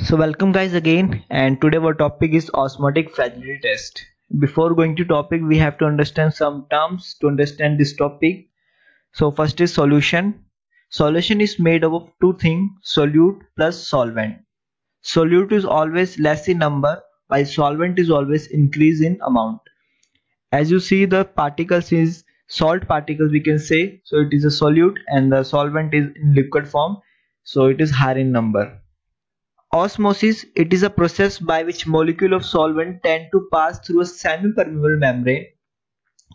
So welcome guys again, and today our topic is osmotic fragility test. Before going to topic, we have to understand some terms to understand this topic. So first is solution. Solution is made up of two things, solute plus solvent. Solute is always less in number while solvent is always increase in amount. As you see, the particles is salt particles, we can say, so it is a solute, and the solvent is in liquid form, so it is higher in number. Osmosis, it is a process by which molecule of solvent tend to pass through a semi-permeable membrane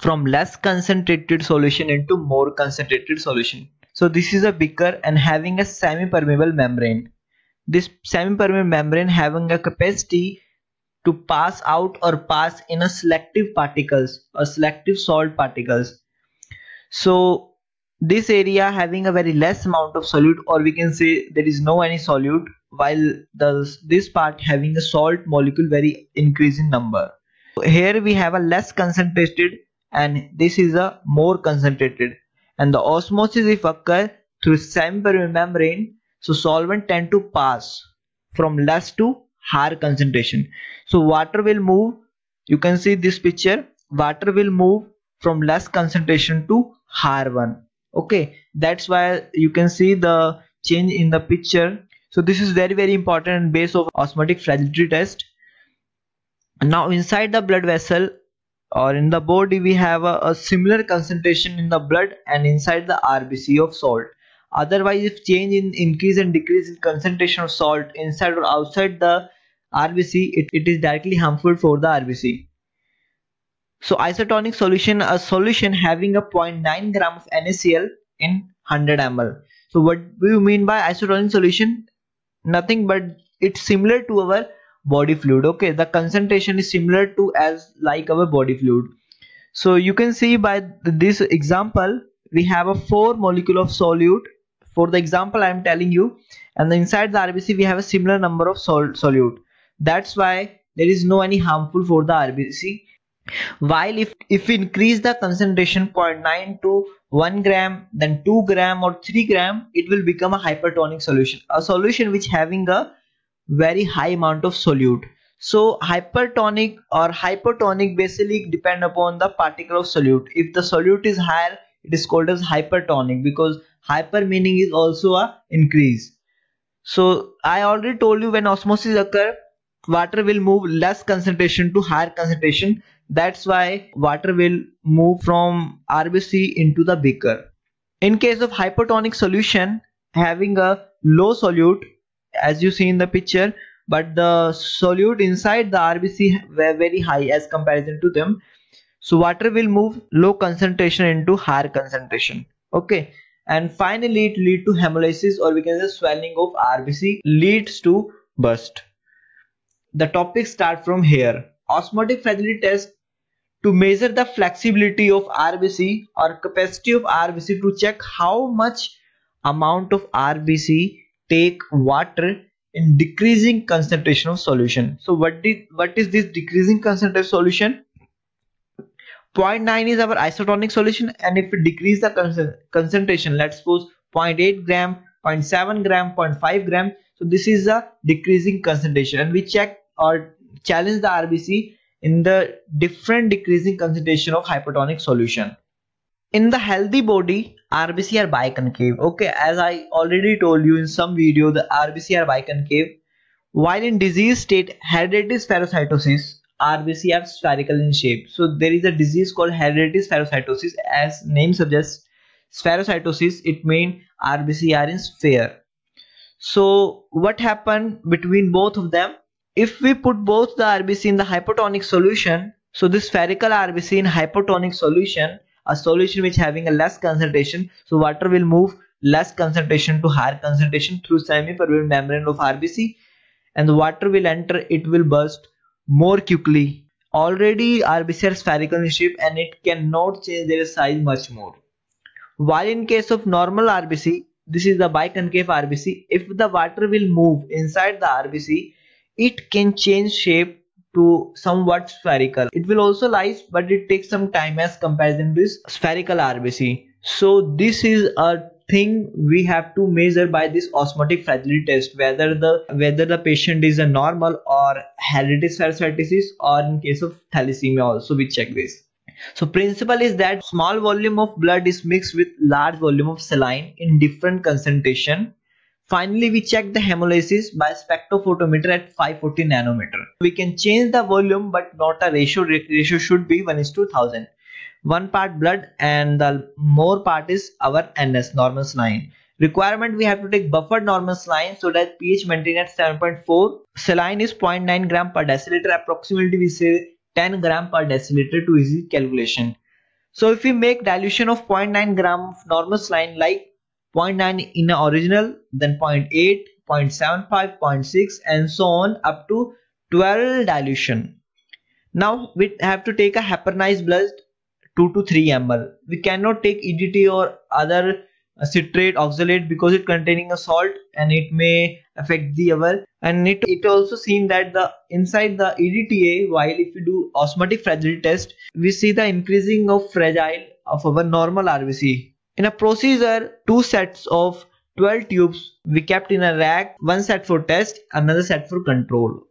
from less concentrated solution into more concentrated solution. So this is a beaker and having a semi-permeable membrane. This semi-permeable membrane having a capacity to pass out or pass in a selective particles or selective salt particles. So this area having a very less amount of solute, or we can say there is no any solute, while this part having a salt molecule very increase in number. So here we have a less concentrated and this is a more concentrated, and the osmosis if occur through semi-permeable membrane, so solvent tend to pass from less to higher concentration. So water will move, you can see this picture, water will move from less concentration to higher one. Okay, that's why you can see the change in the picture. So this is very important base of osmotic fragility test. Now inside the blood vessel or in the body we have a similar concentration in the blood and inside the RBC of salt. Otherwise, if change in increase and decrease in concentration of salt inside or outside the RBC, it is directly harmful for the RBC. So isotonic solution, a solution having a 0.9 gram of NaCl in 100 ml. So what do you mean by isotonic solution? Nothing but it's similar to our body fluid. Okay, the concentration is similar to as like our body fluid. So you can see by this example we have a 4 molecule of solute. For the example I am telling you, and inside the RBC we have a similar number of solute. That's why there is no any harmful for the RBC. While if we increase the concentration 0.9 to 1 gram, then 2 gram or 3 gram, it will become a hypertonic solution, a solution which having a very high amount of solute. So hypertonic or hypotonic basically depend upon the particle of solute. If the solute is higher, it is called as hypertonic, because hyper meaning is also a increase. So I already told you when osmosis occur, water will move less concentration to higher concentration. That's why water will move from RBC into the beaker. In case of hypertonic solution having a low solute, as you see in the picture, but the solute inside the RBC were very high as comparison to them, so water will move low concentration into higher concentration. Okay, and finally it lead to hemolysis, or we can say swelling of RBC leads to burst. The topic start from here. Osmotic fragility test to measure the flexibility of RBC or capacity of RBC to check how much amount of RBC take water in decreasing concentration of solution. So what is this decreasing concentration solution? 0.9 is our isotonic solution, and if we decrease the concentration, let's suppose 0.8 gram, 0.7 gram, 0.5 gram, so this is a decreasing concentration, and we check or challenge the RBC in the different decreasing concentration of hypertonic solution. In the healthy body, RBC are biconcave. Okay, as I already told you in some video, the RBC are biconcave. While in disease state, hereditary spherocytosis, RBC are spherical in shape. So there is a disease called hereditary spherocytosis. As name suggests, spherocytosis, it means RBC are in sphere. So what happened between both of them? If we put both the RBC in the hypotonic solution, so this spherical RBC in hypotonic solution, a solution which having a less concentration, so water will move less concentration to higher concentration through semi-permeable membrane of RBC, and the water will enter, it will burst more quickly. Already RBC are spherical in shape and it cannot change their size much more. While in case of normal RBC, this is the biconcave RBC, if the water will move inside the RBC, it can change shape to somewhat spherical. It will also lyse, but it takes some time as comparison to this spherical RBC. So this is a thing we have to measure by this osmotic fragility test, whether the patient is a normal or hereditary spherocytosis, or in case of thalassemia also we check this. So principle is that small volume of blood is mixed with large volume of saline in different concentration. Finally, we check the hemolysis by spectrophotometer at 540 nanometer. We can change the volume but not a ratio. Ratio should be 1:1000. One part blood and the more part is our NS, normal saline. Requirement, we have to take buffered normal saline so that pH maintained at 7.4. Saline is 0.9 gram per deciliter. Approximately we say 10 gram per deciliter to easy calculation. So if we make dilution of 0.9 gram of normal saline like 0.9 in the original, then 0.8, 0.75, 0.6 and so on up to 12 dilution. Now we have to take a heparinized blood 2 to 3 ml. We cannot take EDTA or other citrate, oxalate because it containing a salt and it may affect the other. And it also seen that the inside the EDTA, while if you do osmotic fragility test, we see the increasing of fragile of our normal RBC. In a procedure, 2 sets of 12 tubes we kept in a rack, one set for test, another set for control.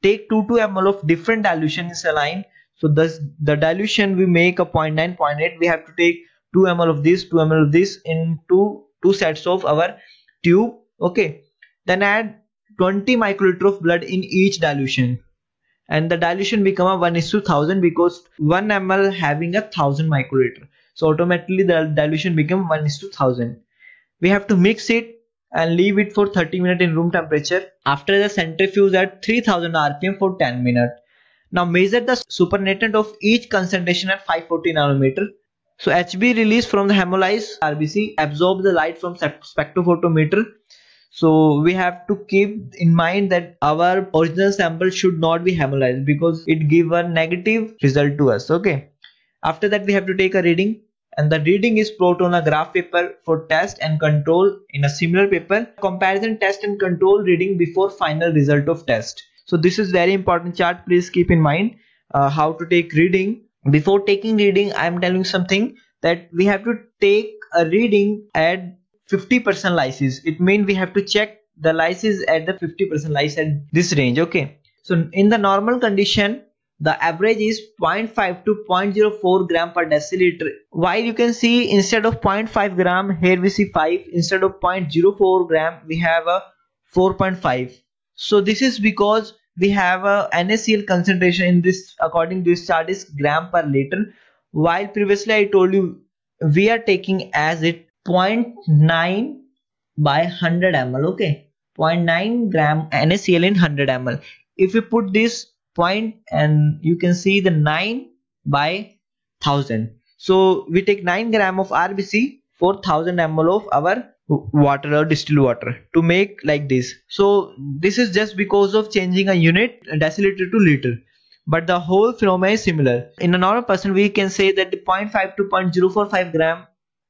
Take 2 to ml of different dilution in saline. So thus the dilution we make a 0.9, 0.8, we have to take 2 ml of this, 2 ml of this in two sets of our tube. Okay, then add 20 microliter of blood in each dilution, and the dilution become a 1:1000 because 1 ml having 1000 microliter. So automatically the dilution become 1:1000. We have to mix it and leave it for 30 minutes in room temperature. After the centrifuge at 3000 rpm for 10 minutes. Now measure the supernatant of each concentration at 540 nanometer. So Hb released from the hemolyzed RBC absorb the light from spectrophotometer. So we have to keep in mind that our original sample should not be hemolyzed because it give a negative result to us. Okay. After that we have to take a reading, and the reading is put on a graph paper for test and control in a similar paper. Comparison test and control reading before final result of test. So this is very important chart. Please keep in mind how to take reading. Before taking reading, I am telling something that we have to take a reading at 50% lysis. It means we have to check the lysis at the 50% lysis at this range. Okay. So in the normal condition, the average is 0.5 to 0.04 gram per deciliter. While you can see instead of 0.5 gram, here we see 5. Instead of 0.04 gram, we have a 4.5. So this is because we have a NaCl concentration in this, according to this chart, is gram per liter. While previously I told you we are taking as it 0.9 by 100 ml. Okay, 0.9 gram NaCl in 100 ml. If we put this point, and you can see the 9 by 1000. So we take 9 gram of RBC for 1000 ml of our water or distilled water to make like this. So this is just because of changing a unit, deciliter to liter, but the whole phenomenon is similar. In a normal person, we can say that the 0.5 to 0.045 gram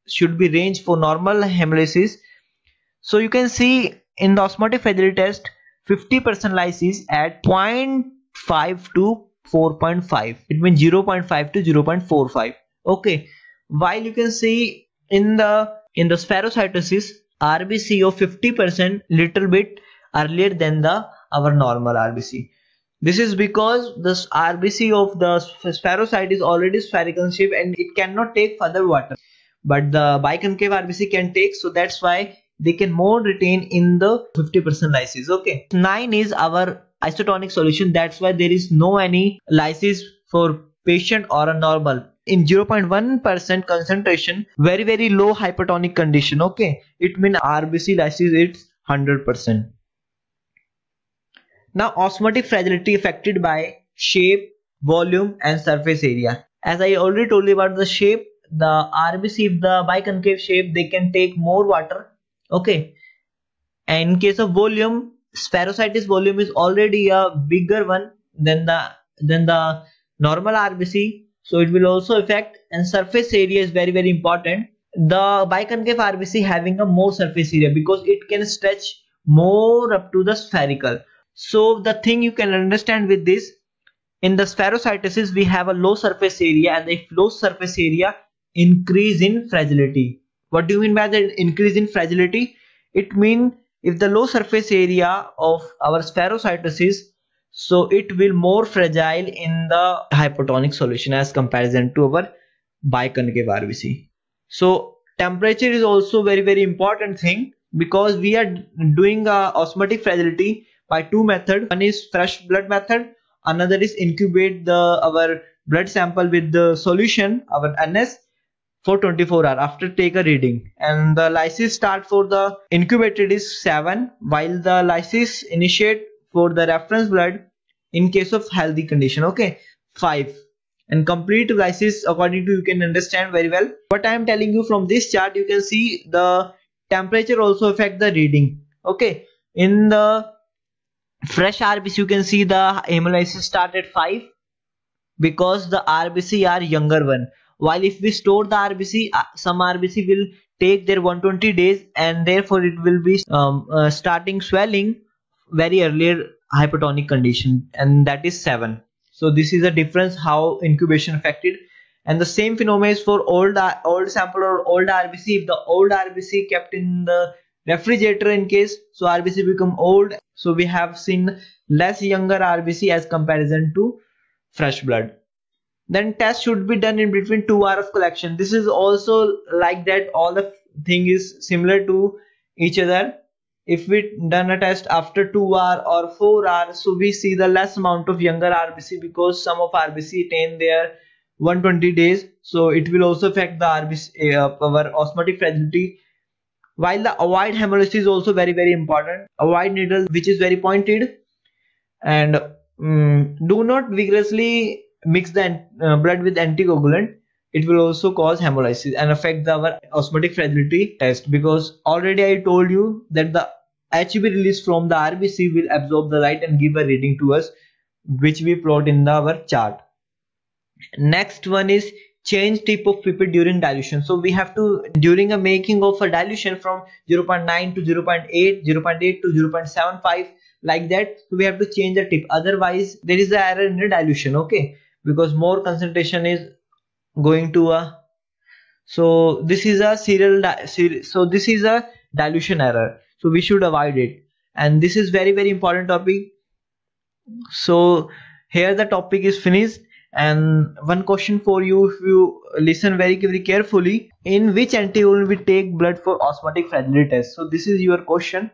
should be range for normal hemolysis. So you can see in the osmotic fragility test, 50% lysis at 0.5 to 4.5. It means 0.5 to 0.45. Okay, while you can see in the spherocytosis, RBC of 50% little bit earlier than our normal RBC. This is because the RBC of the spherocyte is already spherical shape and it cannot take further water, but the biconcave RBC can take, so that's why they can more retain in the 50% lysis. Okay, 9 is our isotonic solution, that's why there is no any lysis for patient or a normal. In 0.1% concentration, very low hypertonic condition. Okay, it means RBC lysis is 100%. Now osmotic fragility affected by shape, volume and surface area. As I already told you about the shape, the RBC, if the biconcave shape, they can take more water. Okay, and in case of volume, spherocytes volume is already a bigger one than the normal RBC. So it will also affect, and surface area is very important. The biconcave RBC having a more surface area because it can stretch more up to the spherical. So the thing you can understand with this, in the spherocytosis we have a low surface area, and the low surface area increase in fragility. What do you mean by the increase in fragility? It means if the low surface area of our spherocytosis, so it will more fragile in the hypotonic solution as comparison to our biconcave RBC. So temperature is also very important thing, because we are doing osmotic fragility by two methods. One is fresh blood method, another is incubate our blood sample with the solution, our NS, for 24 hours after take a reading, and the lysis start for the incubated is 7, while the lysis initiate for the reference blood in case of healthy condition, okay, 5, and complete lysis according to, you can understand very well what I am telling you. From this chart you can see the temperature also affect the reading, okay. In the fresh RBC you can see the hemolysis start at 5, because the RBC are younger one, while if we store the RBC, some RBC will take their 120 days, and therefore it will be starting swelling very earlier hypotonic condition, and that is 7. So this is the difference how incubation affected. And the same phenomenon is for old sample or old RBC. If the old RBC kept in the refrigerator in case, so RBC become old, so we have seen less younger RBC as comparison to fresh blood. Then test should be done in between 2 hours of collection. This is also like that, all the thing is similar to each other. If we done a test after 2 hours or 4 hours, so we see the less amount of younger RBC, because some of RBC attain their 120 days, so it will also affect the RBC, our osmotic fragility. While the avoid hemolysis is also very important. Avoid needle which is very pointed, and do not vigorously mix the blood with anticoagulant. It will also cause hemolysis and affect our osmotic fragility test, because already I told you that the HB released from the RBC will absorb the light and give a reading to us, which we plot in our chart. Next one is change tip of pipette during dilution. So we have to, during a making of a dilution from 0.9 to 0.8, 0.8 to 0.75, like that, so we have to change the tip, otherwise there is an error in the dilution, okay, because more concentration is going to a, so this is a so this is a dilution error, so we should avoid it. And this is very important topic. So here the topic is finished, and one question for you, if you listen very carefully: in which anticoagulant we take blood for osmotic fragility test? So this is your question.